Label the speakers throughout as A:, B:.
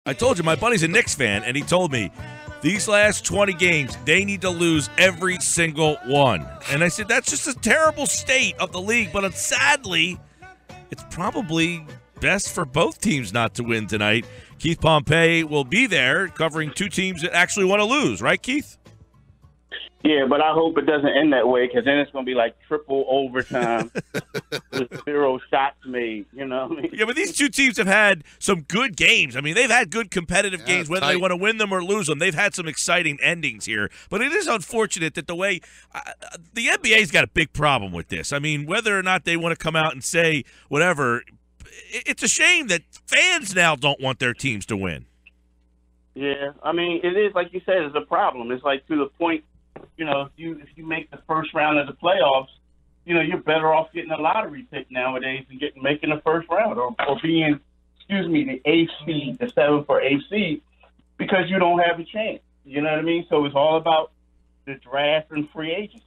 A: I told you, my buddy's a Knicks fan, and he told me these last 20 games, they need to lose every single one. And I said, that's just a terrible state of the league. But sadly, it's probably best for both teams not to win tonight. Keith Pompey will be there covering two teams that actually want to lose. Right, Keith?
B: Yeah, but I hope it doesn't end that way, because then it's going to be like triple overtime with 0 shots made, you know what I mean?
A: Yeah, but these two teams have had some good games. I mean, they've had good competitive games, whether they want to win them or lose them. They've had some exciting endings here. But it is unfortunate that the way the NBA's got a big problem with this. I mean, whether or not they want to come out and say whatever, it's a shame that fans now don't want their teams to win.
B: Yeah, I mean, it is, like you said, it's a problem. It's like to the point, you know, if you make the first round of the playoffs, you know, you're better off getting a lottery pick nowadays than making the first round or being, the eighth seed, the 7th or 8th seed, because you don't have a chance. You know what I mean? So it's all about the draft and free agency.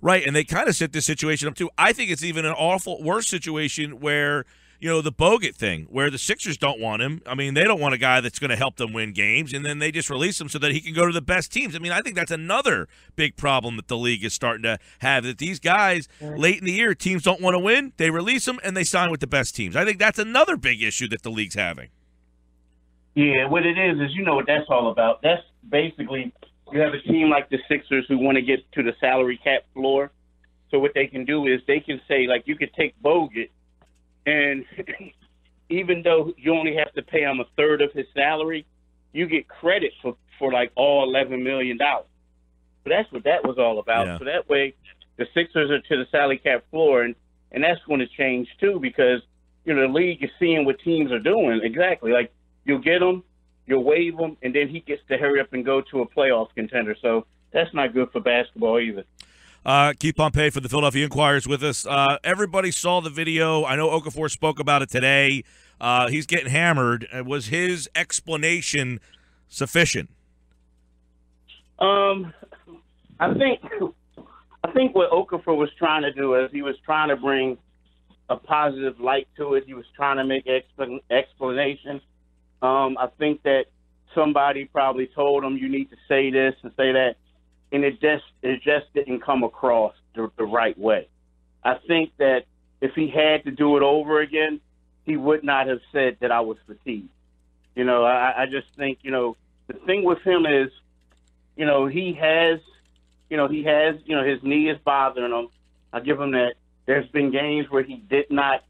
A: Right, and they kind of set this situation up too. I think it's even an awful worse situation where, you know, the Bogut thing, where the Sixers don't want him. I mean, they don't want a guy that's going to help them win games, and then they just release him so that he can go to the best teams. I mean, I think that's another big problem that the league is starting to have, that these guys, late in the year, teams don't want to win, they release them, and they sign with the best teams. I think that's another big issue that the league's having.
B: Yeah, what it is you know what that's all about. That's basically, you have a team like the Sixers who want to get to the salary cap floor. So what they can do is they can say, like, you could take Bogut, and even though you only have to pay him a third of his salary, you get credit for like all $11 million. So that's what that was all about. Yeah. So that way the Sixers are to the salary cap floor, and that's going to change too, because, you know, the league is seeing what teams are doing. Exactly. Like, you'll get them, you'll waive them, and then he gets to hurry up and go to a playoff contender. So that's not good for basketball either.
A: Keith Pompey for the Philadelphia Inquirer is with us. Everybody saw the video. I know Okafor spoke about it today. He's getting hammered. Was his explanation sufficient?
B: I think what Okafor was trying to do is he was trying to bring a positive light to it. He was trying to make explanation. I think that somebody probably told him, you need to say this and say that. And it just didn't come across the right way. I think that if he had to do it over again, he would not have said that I was fatigued. You know, I just think, you know, the thing with him is, you know, he has, his knee is bothering him. I give him that. There's been games where he did not,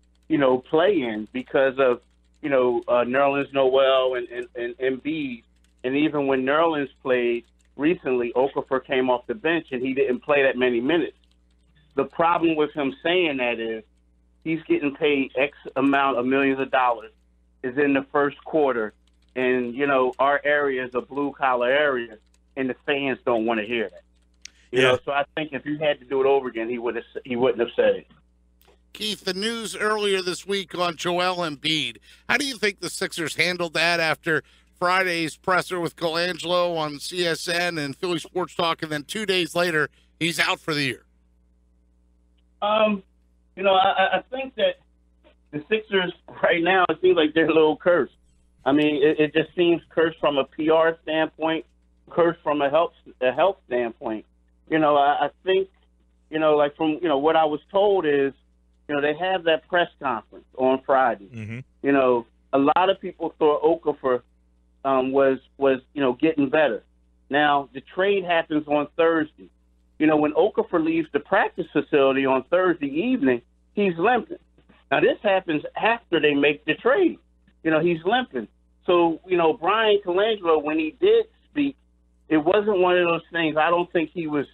B: play in because of, Nerlens Noel and Embiid. And even when Nerlens played recently, Okafor came off the bench and he didn't play that many minutes. The problem with him saying that is he's getting paid X amount of millions of dollars is in the first quarter. And, our area is a blue-collar area, and the fans don't want to hear that. You know, so I think if you had to do it over again, he wouldn't have said it.
C: Keith, the news earlier this week on Joel Embiid, how do you think the Sixers handled that after Friday's presser with Colangelo on CSN and Philly Sports Talk, and then 2 days later, he's out for the year?
B: I think that the Sixers right now, it seems like they're a little cursed. I mean, it just seems cursed from a PR standpoint, cursed from a health standpoint. I think, from what I was told is, they have that press conference on Friday. Mm-hmm. A lot of people thought Okafor was getting better. Now, the trade happens on Thursday. When Okafor leaves the practice facility on Thursday evening, he's limping. Now, this happens after they make the trade. He's limping. So, Brian Colangelo, when he did speak, it wasn't one of those things. I don't think he was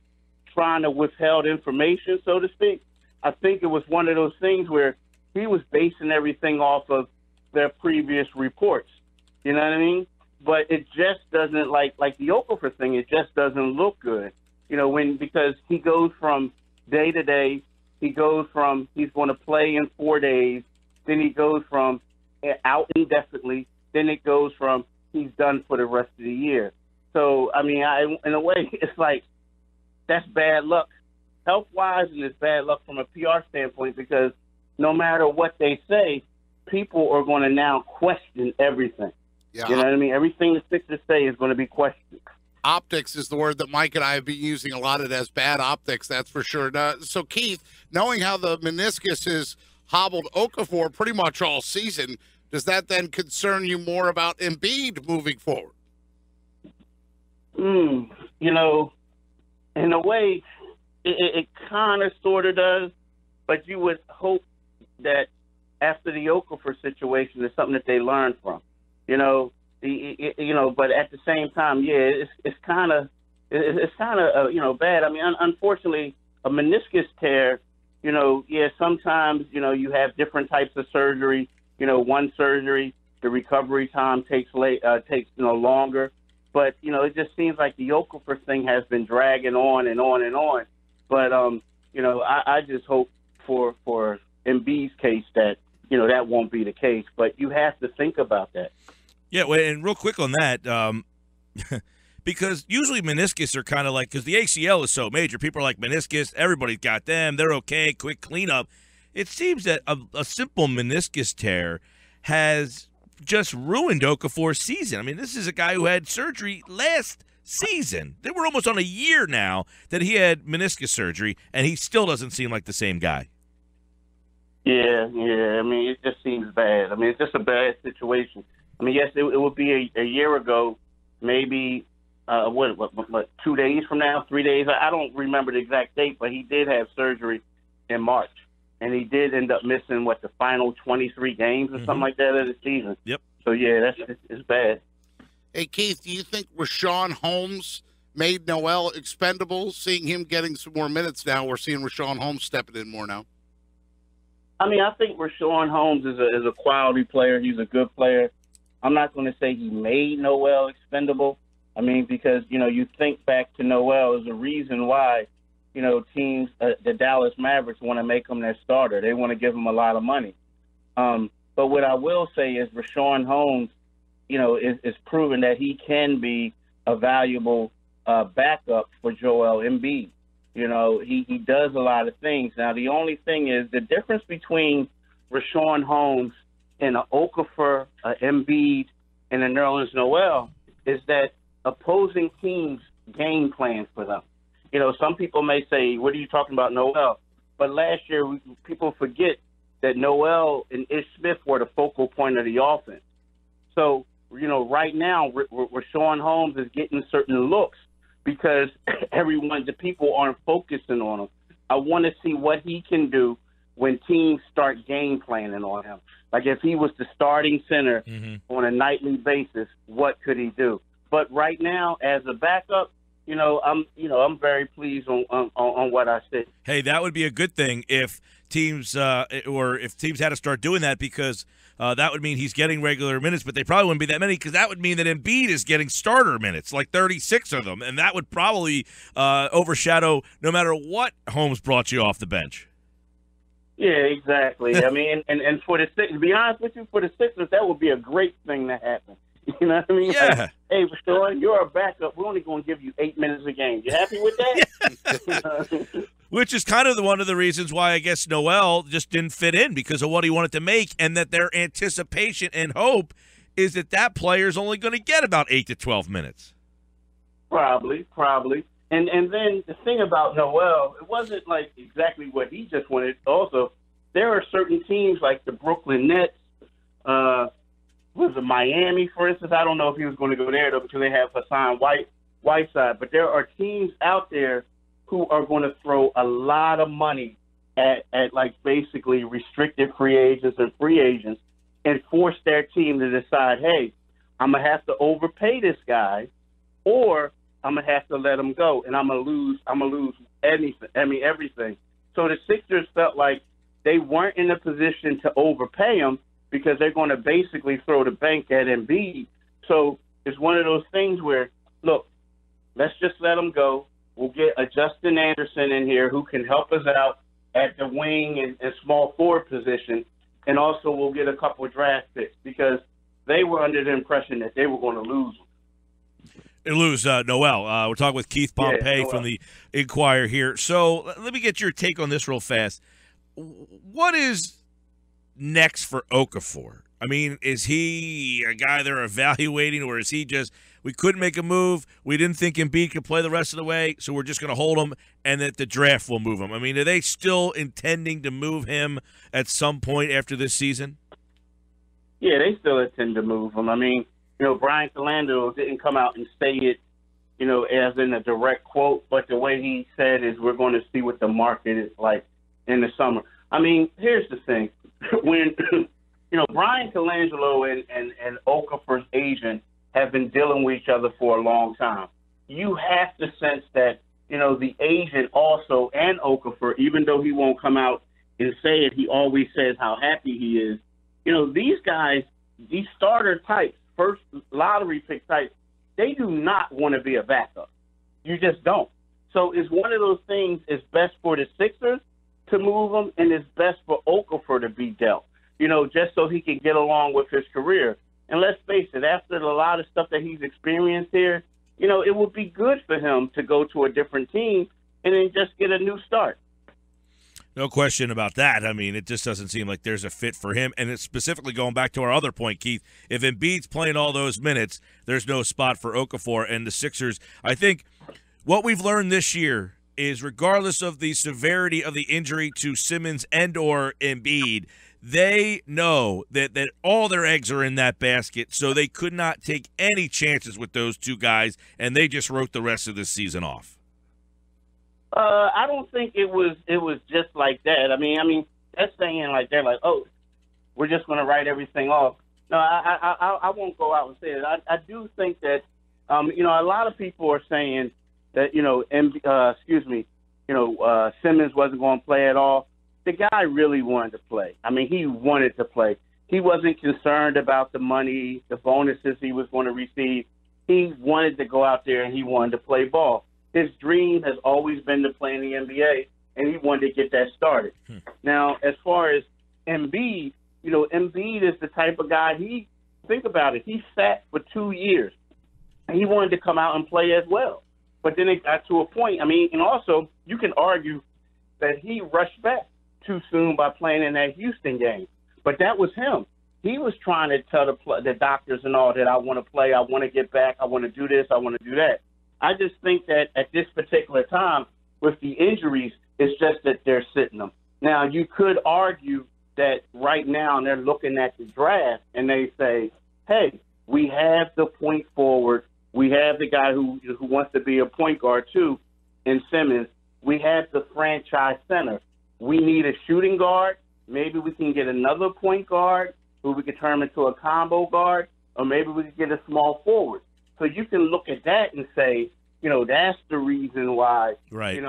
B: trying to withhold information, so to speak. I think it was one of those things where he was basing everything off of their previous reports. You know what I mean? But it just doesn't, like the Okafor thing, it just doesn't look good. Because he goes from day to day, he goes from he's going to play in 4 days, then he goes from out indefinitely, then it goes from he's done for the rest of the year. So, I mean, in a way, it's like that's bad luck health-wise, and it's bad luck from a PR standpoint, because no matter what they say, people are going to now question everything.
C: Yeah.
B: You know what I mean? Everything the Sixers say is going to be questioned.
C: Optics is the word that Mike and I have been using a lot. It has bad optics, that's for sure. Now, so, Keith, knowing how the meniscus has hobbled Okafor pretty much all season, does that then concern you more about Embiid moving forward?
B: You know, in a way, it kind of sort of does, but you would hope that after the Okafor situation, there's something that they learned from. You know, but at the same time, yeah, it's kind of bad. I mean, unfortunately, a meniscus tear, sometimes you have different types of surgery. One surgery, the recovery time takes longer, but it just seems like the Okafor thing has been dragging on and on and on. But I just hope for Embiid's case that that won't be the case. But you have to think about that.
A: Yeah, well, and real quick on that, because usually meniscus are kind of like, because the ACL is so major, people are like, meniscus, everybody's got them, they're okay, quick cleanup. It seems that a simple meniscus tear has just ruined Okafor's season. I mean, this is a guy who had surgery last season. They were almost on a year now that he had meniscus surgery, and he still doesn't seem like the same guy.
B: Yeah. I mean, it just seems bad. I mean, it's just a bad situation. I mean, yes, it would be a year ago, maybe, 2 days from now, 3 days. I don't remember the exact date, but he did have surgery in March. And he did end up missing, the final 23 games or something like that of the season.
A: Yep.
B: So, yeah, it's bad.
C: Hey, Keith, do you think Rashawn Holmes made Noel expendable? Seeing him getting some more minutes now, we're seeing Rashawn Holmes stepping in more now.
B: I mean, I think Rashawn Holmes is a quality player. He's a good player. I'm not going to say he made Noel expendable. I mean, because, you think back to Noel, there's a reason why, teams, the Dallas Mavericks want to make him their starter. They want to give him a lot of money. But what I will say is Rashawn Holmes, is proven that he can be a valuable backup for Joel Embiid. He does a lot of things. Now, the only thing is the difference between Rashawn Holmes and Okafor, Embiid, and a Nerlens Noel is that opposing teams game plan for them. Some people may say, what are you talking about, Noel? But last year, people forget that Noel and Ish Smith were the focal point of the offense. So, right now, Rashawn Holmes is getting certain looks because the people aren't focusing on him. I want to see what he can do when teams start game planning on him. Like if he was the starting center on a nightly basis, what could he do? But right now, as a backup, I'm very pleased on what I said.
A: Hey, that would be a good thing if teams had to start doing that, because that would mean he's getting regular minutes, but they probably wouldn't be that many, because that would mean that Embiid is getting starter minutes, like 36 of them, and that would probably overshadow no matter what Holmes brought you off the bench.
B: Yeah, exactly. I mean, and for the Sixers, to be honest with you, for the Sixers, that would be a great thing to happen. You know what I mean?
A: Yeah.
B: Like, hey, Rashawn, you're a backup. We're only going to give you 8 minutes a game. You happy with that?
A: Which is kind of one of the reasons why I guess Noel just didn't fit in, because of what he wanted to make, and that their anticipation and hope is that player's only going to get about 8 to 12 minutes.
B: Probably. And then the thing about Noel, it wasn't like exactly what he just wanted. Also, there are certain teams like the Brooklyn Nets, was it Miami, for instance? I don't know if he was going to go there, though, because they have Hassan Whiteside. But there are teams out there who are going to throw a lot of money at like basically restricted free agents and free agents and force their team to decide, hey, I'm going to have to overpay this guy, or I'm going to have to let him go, and I'm going to lose anything. I mean, everything. So the Sixers felt like they weren't in a position to overpay him, because they're going to basically throw the bank at Embiid. So it's one of those things where, look, let's just let him go. We'll get a Justin Anderson in here who can help us out at the wing and small forward position, and also we'll get a couple of draft picks, because they were under the impression that they were going to lose
A: Noel. We're talking with Keith Pompey from the Inquirer here. So let me get your take on this real fast. What is next for Okafor? I mean, is he a guy they're evaluating, or is he just, we couldn't make a move, we didn't think Embiid could play the rest of the way, so we're just going to hold him, and that the draft will move him? I mean, are they still intending to move him at some point after this season?
B: Yeah, they still intend to move him. I mean, Brian Colangelo didn't come out and say it, as in a direct quote, but the way he said is we're going to see what the market is like in the summer. I mean, here's the thing. When, Brian Colangelo and Okafor's agent have been dealing with each other for a long time, you have to sense that, the agent also, and Okafor, even though he won't come out and say it, he always says how happy he is. These guys, these starter types, first lottery pick types, they do not want to be a backup. You just don't. So it's one of those things, it's best for the Sixers to move him, and it's best for Okafor to be dealt, just so he can get along with his career. And let's face it, after a lot of stuff that he's experienced here, it would be good for him to go to a different team and then just get a new start.
A: No question about that. I mean, it just doesn't seem like there's a fit for him. And it's specifically going back to our other point, Keith, if Embiid's playing all those minutes, there's no spot for Okafor. And the Sixers, I think what we've learned this year is regardless of the severity of the injury to Simmons and or Embiid, they know that all their eggs are in that basket, so they could not take any chances with those two guys, and they just wrote the rest of the season off.
B: I don't think it was just like that. I mean, that's saying like they're like, oh, we're just going to write everything off. No, I won't go out and say it. I do think that, a lot of people are saying that, Simmons wasn't going to play at all. The guy really wanted to play. I mean, he wanted to play. He wasn't concerned about the money, the bonuses he was going to receive. He wanted to go out there and he wanted to play ball. His dream has always been to play in the NBA, and he wanted to get that started. Now, as far as Embiid, Embiid is the type of guy, think about it, he sat for 2 years. And he wanted to come out and play as well. But then it got to a point, and also you can argue that he rushed back too soon by playing in that Houston game. But that was him. He was trying to tell the doctors and all that I want to play, I want to get back, I want to do this, I want to do that. I just think that at this particular time, with the injuries, it's just that they're sitting them. Now, you could argue that right now they're looking at the draft and they say, hey, we have the point forward. We have the guy who wants to be a point guard, too, in Simmons. We have the franchise center. We need a shooting guard. Maybe we can get another point guard who we could turn into a combo guard, or maybe we could get a small forward. So you can look at that and say, that's the reason why,
A: right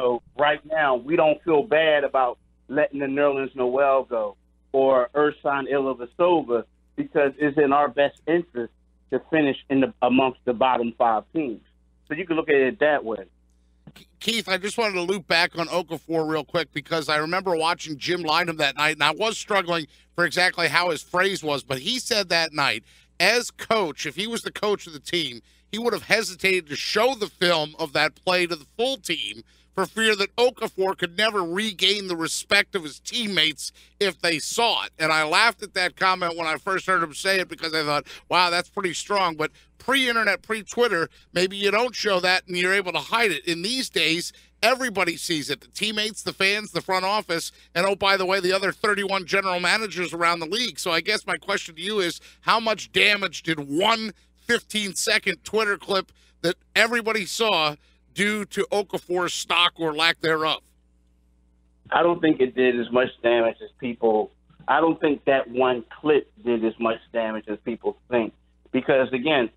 B: now we don't feel bad about letting the Nerlens Noel go or Ersan Ilyasova, because it's in our best interest to finish amongst the bottom 5 teams. So you can look at it that way.
C: Keith, I just wanted to loop back on Okafor real quick, because I remember watching Jim Lynam that night, and I was struggling for exactly how his phrase was, but he said that night, as coach, if he was the coach of the team, he would have hesitated to show the film of that play to the full team for fear that Okafor could never regain the respect of his teammates if they saw it. And I laughed at that comment when I first heard him say it, because I thought, wow, that's pretty strong. But pre-internet, pre-Twitter, maybe you don't show that and you're able to hide it. In these days, everybody sees it. The teammates, the fans, the front office, and, oh, by the way, the other 31 general managers around the league. So I guess my question to you is, how much damage did one 15-second Twitter clip that everybody saw due to Okafor's stock or lack thereof?
B: I don't think it did as much damage as people. I don't think that one clip did as much damage as people think. Because, again,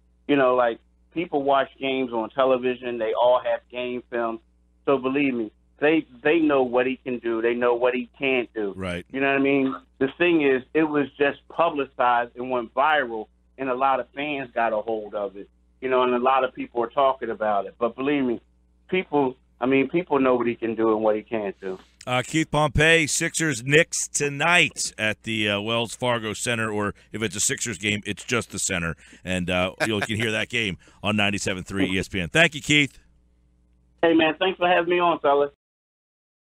B: people watch games on television. They all have game film. So believe me, they know what he can do. They know what he can't do.
A: Right.
B: You know what I mean? The thing is, it was just publicized and went viral, and a lot of fans got a hold of it, and a lot of people are talking about it. But believe me, people know what he can do and what he can't do.
A: Keith Pompey, Sixers-Knicks tonight at the Wells Fargo Center, or if it's a Sixers game, it's just the center. And you can hear that game on 97.3 ESPN. Thank you, Keith.
B: Hey, man, thanks for having me on, fellas.